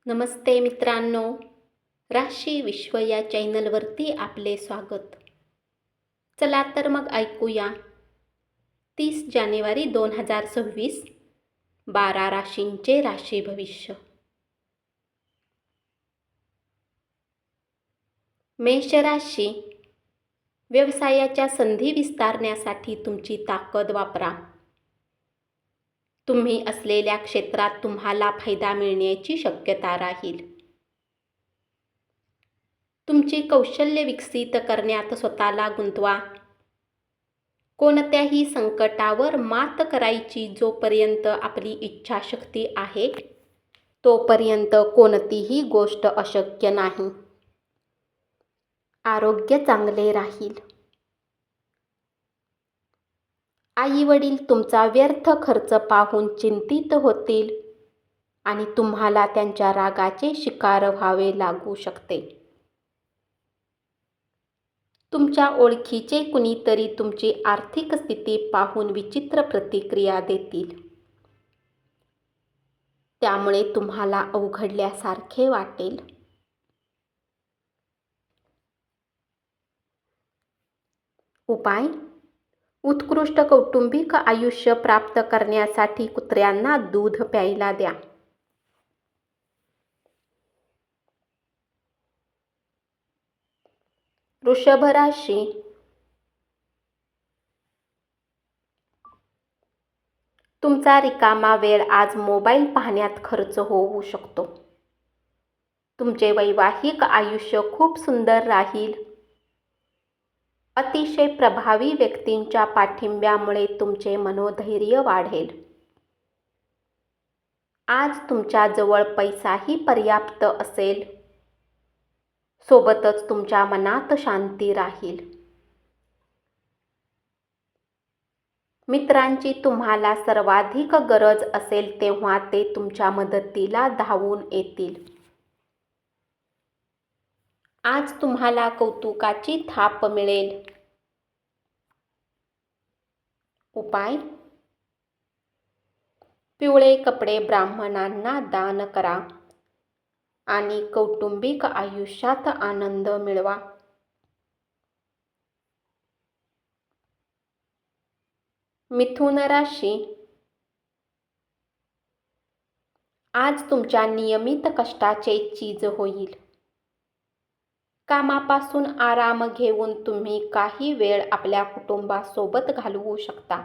नमस्ते मित्रांनो, राशी विश्व या चॅनलवरती आपले स्वागत. चला तर मग ऐकूया 30 जानेवारी 2026 12 राशींचे राशी भविष्य. मेष राशी, व्यवसायाच्या संधी विस्तारण्यासाठी तुमची ताकद वापरा. तुम्ही असलेल्या क्षेत्रात तुम्हाला फायदा मिळण्याची शक्यता राहील. तुमची कौशल्य विकसित करण्यात स्वतःला गुंतवा. कोणत्याही संकटावर मात करायची जोपर्यंत आपली इच्छाशक्ती आहे तोपर्यंत कोणतीही गोष्ट अशक्य नाही. आरोग्य चांगले राहील. आई वडील तुमचा व्यर्थ खर्च पाहून चिंतित होतील आणि तुम्हाला त्यांच्या रागाचे शिकार व्हावे लागू शकते. तुमच्या ओळखीचे कुणीतरी तुमची आर्थिक स्थिती पाहून विचित्र प्रतिक्रिया देतील. त्यामुळे तुम्हाला अवघडल्यासारखे वाटेल. उपाय: उत्कृष्ट कौटुंबिक आयुष्य प्राप्त करण्यासाठी कुत्र्यांना दूध प्यायला द्या. वृषभ राशी, तुमचा रिकामा वेळ आज मोबाईल पाहण्यात खर्च होऊ शकतो. तुमचे वैवाहिक आयुष्य खूप सुंदर राहील. अतिशय प्रभावी व्यक्तींच्या पाठिंब्यामुळे तुमचे मनोधैर्य वाढेल. आज तुमच्या जवळ पैसाही पर्याप्त असेल. सोबतच तुमच्या मनात शांती राहील. मित्रांची तुम्हाला सर्वाधिक गरज असेल तेव्हा ते तुमच्या मदतीला धावून येतील. आज तुम्हाला कौतुकाची थाप मिळेल. उपाय: पिवळे कपडे ब्राह्मणांना दान करा आणि कौटुंबिक आयुष्यात आनंद मिळवा. मिथुन राशी, आज तुमच्या नियमित कष्टाचे चीज होईल. कामापासून आराम घेऊन तुम्ही काही वेळ आपल्या कुटुंबासोबत घालवू शकता.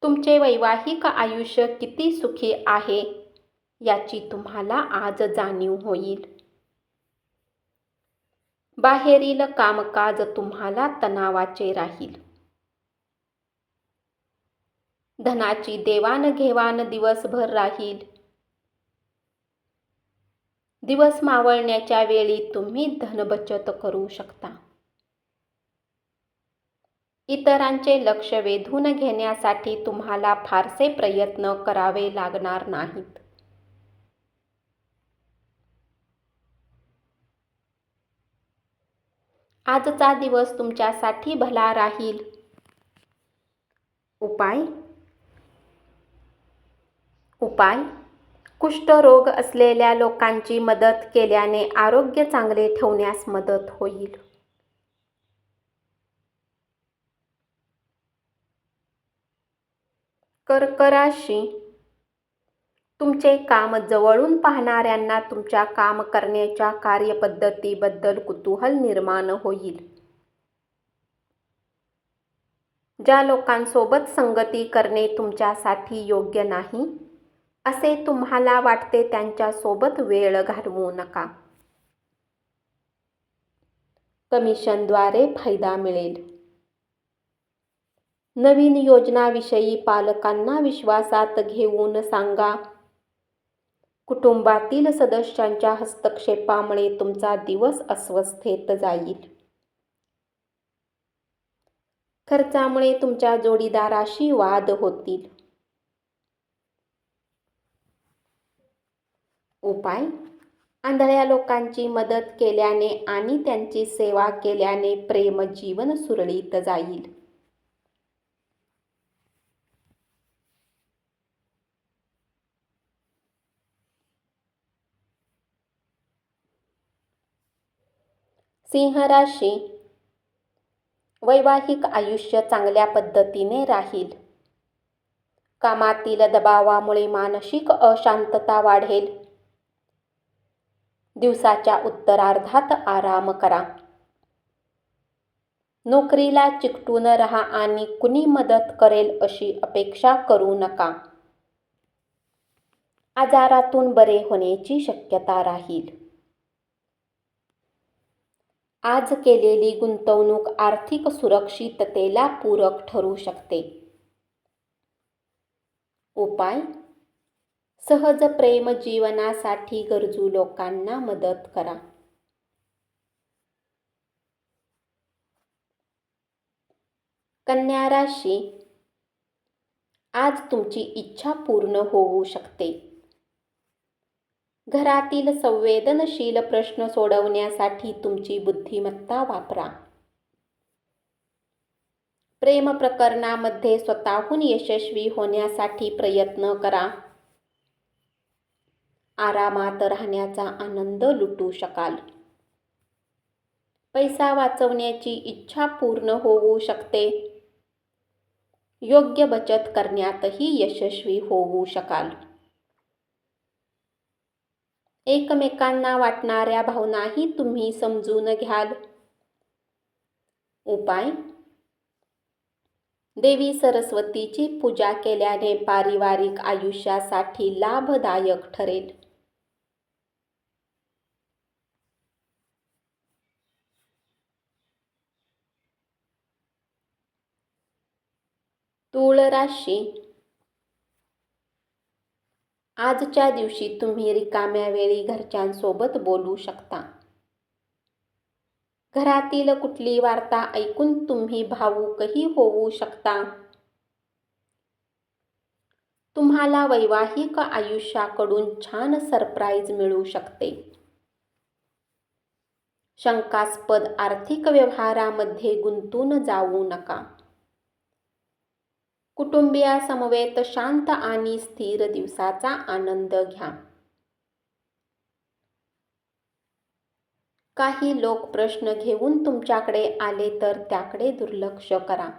तुमचे वैवाहिक आयुष्य किती सुखी आहे याची तुम्हाला आज जाणीव होईल. बाहेरील कामकाज तुम्हाला तणावाचे राहील. धनाची देवाणघेवाण दिवसभर राहील. दिवस मावळण्याच्या वेळी तुम्ही धनबचत करू शकता. इतरांचे लक्ष वेधून घेण्यासाठी तुम्हाला फारसे प्रयत्न करावे लागणार नाहीत. आजचा दिवस तुमच्यासाठी भला राहील. उपाय: कुष्ठरोग असलेल्या लोकांची मदत केल्याने आरोग्य चांगले ठेवण्यास मदत होईल. कर्क राशी, तुमचे काम जवळून पाहणाऱ्यांना तुमच्या काम करण्याच्या कार्यपद्धतीबद्दल कुतूहल निर्माण होईल. ज्या लोकांसोबत संगती करणे तुमच्यासाठी योग्य नाही असे तुम्हाला वाटते त्यांच्यासोबत वेळ घालवू नका. कमिशनद्वारे फायदा मिळेल. नवीन योजनाविषयी पालकांना विश्वासात घेऊन सांगा. कुटुंबातील सदस्यांच्या हस्तक्षेपामुळे तुमचा दिवस अस्वस्थतेत जाईल. खर्चामुळे तुमच्या जोडीदाराशी वाद होतील. उपाय: आंधळ्या लोकांची मदत केल्याने आणि त्यांची सेवा केल्याने प्रेम जीवन सुरळीत जाईल. सिंह राशी, वैवाहिक आयुष्य चांगल्या पद्धतीने राहील. कामातील दबावामुळे मानसिक अशांतता वाढेल. दिवसाच्या उत्तरार्धात आराम करा. नोकरीला चिकटून राहा आणि कुणी मदत करेल अशी अपेक्षा करू नका. आजारातून बरे होण्याची शक्यता राहील. आज केलेली गुंतवणूक आर्थिक सुरक्षिततेला पूरक ठरू शकते. उपाय: सहज प्रेम जीवनासाठी गरजू लोकांना मदत करा. कन्या राशी, आज तुमची इच्छा पूर्ण होऊ शकते. घरातील संवेदनशील प्रश्न सोडवण्यासाठी तुमची बुद्धिमत्ता वापरा. प्रेम प्रकरणामध्ये स्वतःहून यशस्वी होण्यासाठी प्रयत्न करा. आरामात राहण्याचा आनंद लुटू शकाल. पैसा वाचवण्याची इच्छा पूर्ण होऊ शकते. योग्य बचत करण्यातही यशस्वी होऊ शकाल. एकमेकांना वाटणाऱ्या भावनाही तुम्ही समजून घ्याल. उपाय: देवी सरस्वतीची पूजा केल्याने पारिवारिक आयुष्यासाठी लाभदायक ठरेल. तूळ राशी, आजच्या दिवशी तुम्ही रिकाम्या वेळी घरच्यांसोबत बोलू शकता. घरातील कुठली वार्ता ऐकून तुम्ही भावूकही होऊ शकता. तुम्हाला वैवाहिक आयुष्याकडून छान सरप्राईज मिळू शकते. शंकास्पद आर्थिक व्यवहारामध्ये गुंतून जाऊ नका. कुटुंबियासमवेत शांत आणि स्थिर दिवसाचा आनंद घ्या. काही लोक प्रश्न घेऊन तुमच्याकडे आले तर त्याकडे दुर्लक्ष करा.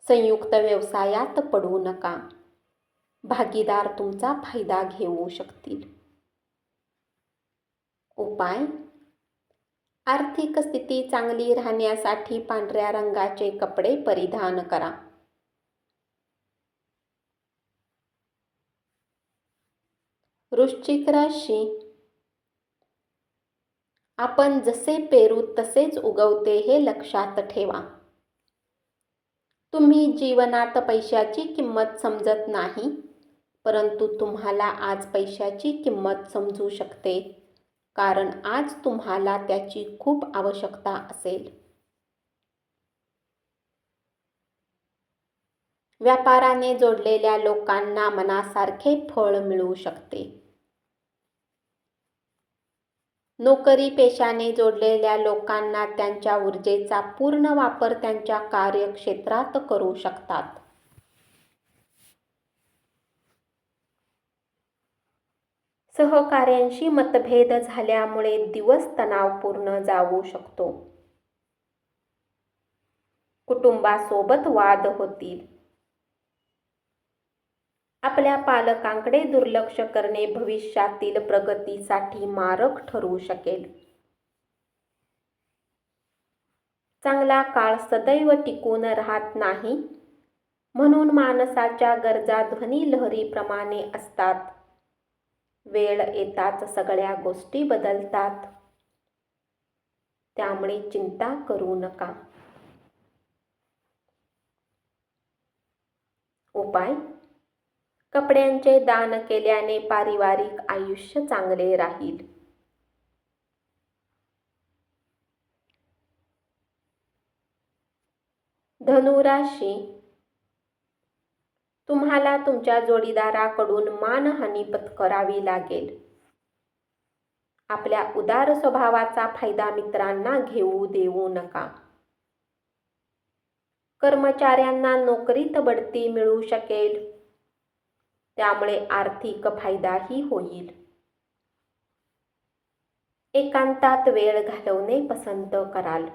संयुक्त व्यवसायात पडू नका. भागीदार तुमचा फायदा घेऊ शकतील. उपाय: आर्थिक स्थिती चांगली राहण्यासाठी पांढऱ्या रंगाचे कपडे परिधान करा. वृश्चिक राशी, आपण जसे पेरू तसेच उगवते हे लक्षात ठेवा. तुम्ही जीवनात पैशाची किंमत समजत नाही, परंतु तुम्हाला आज पैशाची किंमत समजू शकते, कारण आज तुम्हाला त्याची खूप आवश्यकता असेल. व्यापाराने जोडलेल्या लोकांना मनासारखे फळ मिळू शकते. नोकरी पेशाने जोडलेल्या लोकांना त्यांच्या ऊर्जेचा पूर्ण वापर त्यांच्या कार्यक्षेत्रात करू शकतात. सहकाऱ्यांशी मतभेद झाल्यामुळे दिवस तणावपूर्ण जाऊ शकतो. कुटुंबासोबत वाद होतील. आपल्या पालकांकडे दुर्लक्ष करणे भविष्यातील प्रगतीसाठी मारक ठरू शकेल. चांगला काळ सदैव टिकून राहत नाही, म्हणून माणसाच्या गरजा ध्वनी लहरीप्रमाणे असतात. वेळ येताच सगळ्या गोष्टी बदलतात. त्यामुळे चिंता करू नका. उपाय: कपड्यांचे दान केल्याने पारिवारिक आयुष्य चांगले राहील. धनु राशी, तुम्हाला तुमच्या जोडीदाराकडून मानहानी पत्करावी लागेल. आपल्या उदार स्वभावाचा फायदा मित्रांना घेऊ देऊ नका. कर्मचाऱ्यांना नोकरीत बढती मिळू शकेल, त्यामुळे आर्थिक फायदाही होईल. एकांतात वेळ घालवणे पसंत कराल.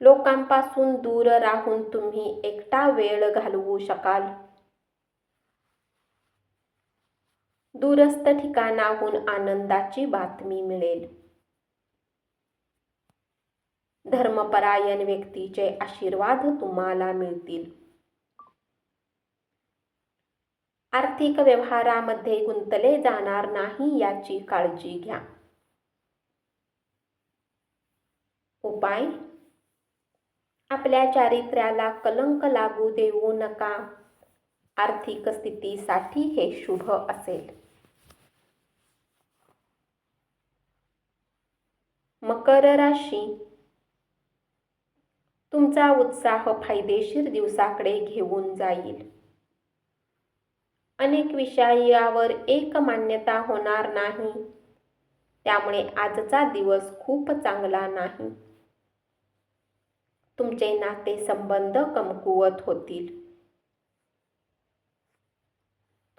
लोकांपासून दूर राहून तुम्ही एकटा वेळ घालवू शकाल. दूरस्थ ठिकाणाहून आनंदाची बातमी मिळेल. धर्मपरायण व्यक्तीचे आशीर्वाद तुम्हाला मिळतील. आर्थिक व्यवहारामध्ये गुंतले जाणार नाही याची काळजी घ्या. उपाय: आपल्या चारित्र्याला कलंक लागू देऊ नका. आर्थिक स्थितीसाठी हे शुभ असेल. मकर राशी, तुमचा उत्साह फायदेशीर दिवसाकडे घेऊन जाईल. अनेक विषयावर एक मान्यता होणार नाही, त्यामुळे आजचा दिवस खूप चांगला नाही. तुमचे नातेसंबंध कमकुवत होतील.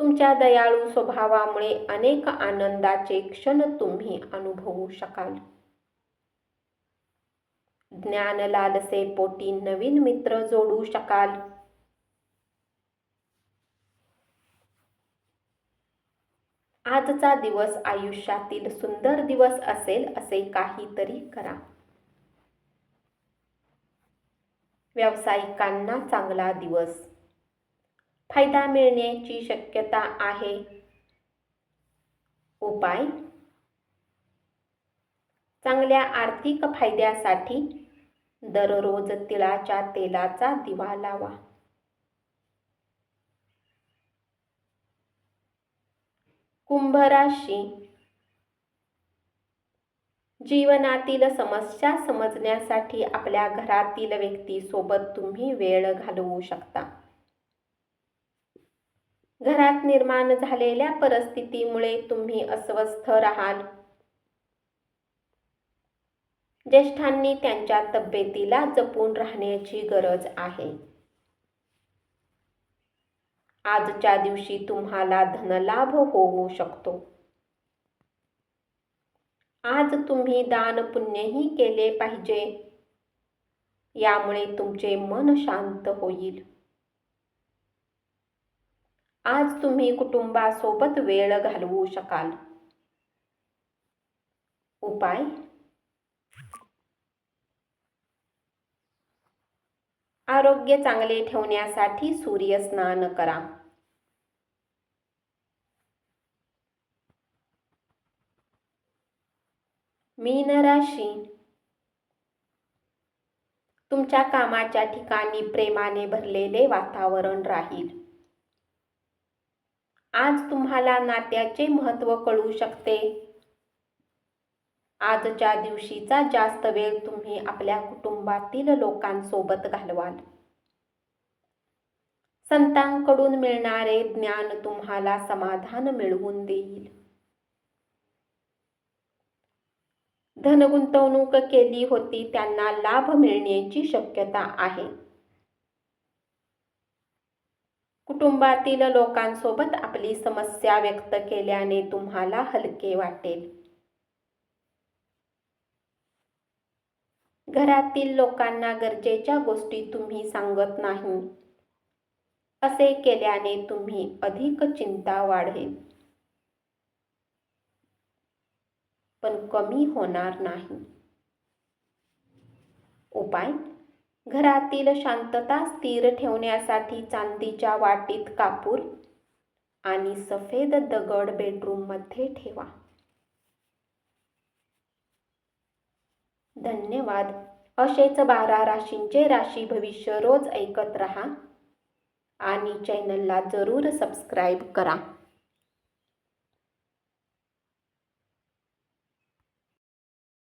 तुमच्या दयाळू स्वभावामुळे अनेक आनंदाचे क्षण तुम्ही अनुभवू शकाल. ज्ञान लालसेपोटी नवीन मित्र जोडू शकाल. आजचा दिवस आयुष्यातील सुंदर दिवस असेल असे काहीतरी करा. व्यावसायिकांना चांगला दिवस. फायदा मिळण्याची शक्यता आहे. उपाय: चांगल्या आर्थिक फायद्यासाठी दररोज तिळाच्या तेलाचा दिवा लावा. कुंभ राशी, जीवनातील समस्या समजण्यासाठी आपल्या घरातील व्यक्तीसोबत तुम्ही वेळ घालवू शकता. घरात निर्माण झालेल्या परिस्थितीमुळे तुम्ही अस्वस्थ राहाल. ज्येष्ठांनी त्यांच्या तब्येतीला जपून राहण्याची गरज आहे. आजच्या दिवशी तुम्हाला धनलाभ होऊ शकतो. आज तुम्ही दान पुण्यही केले पाहिजे, यामुळे तुमचे मन शांत होईल. आज तुम्ही कुटुंबासोबत वेळ घालवू शकाल. उपाय: आरोग्य चांगले ठेवण्यासाठी सूर्यस्नान करा. मीन राशी, तुमच्या कामाच्या ठिकाणी प्रेमाने भरलेले वातावरण राहील. आज तुम्हाला नात्याचे महत्त्व कळू शकते. आजच्या दिवशीचा जास्त वेळ तुम्ही आपल्या कुटुंबातील लोकांसोबत घालवाल. संतांकडून मिळणारे ज्ञान तुम्हाला समाधान मिळवून देईल. धनगुंतवणूक केली होती त्यांना लाभ मिळण्याची शक्यता आहे. कुटुंबातील लोकांसोबत आपली समस्या व्यक्त केल्याने तुम्हाला हलके वाटेल. घरातील लोकांना गरजेच्या गोष्टी तुम्ही सांगत नाही. असे केल्याने तुम्ही अधिक चिंता वाढेल, पण कमी होणार नाही. उपाय: घरातील शांतता स्थिर ठेवण्यासाठी चांदीच्या वाटीत कापूर आणि सफेद दगड बेडरूममध्ये ठेवा. धन्यवाद. असेच 12 राशींचे राशी भविष्य रोज ऐकत रहा आणि चॅनलला जरूर सबस्क्राईब करा.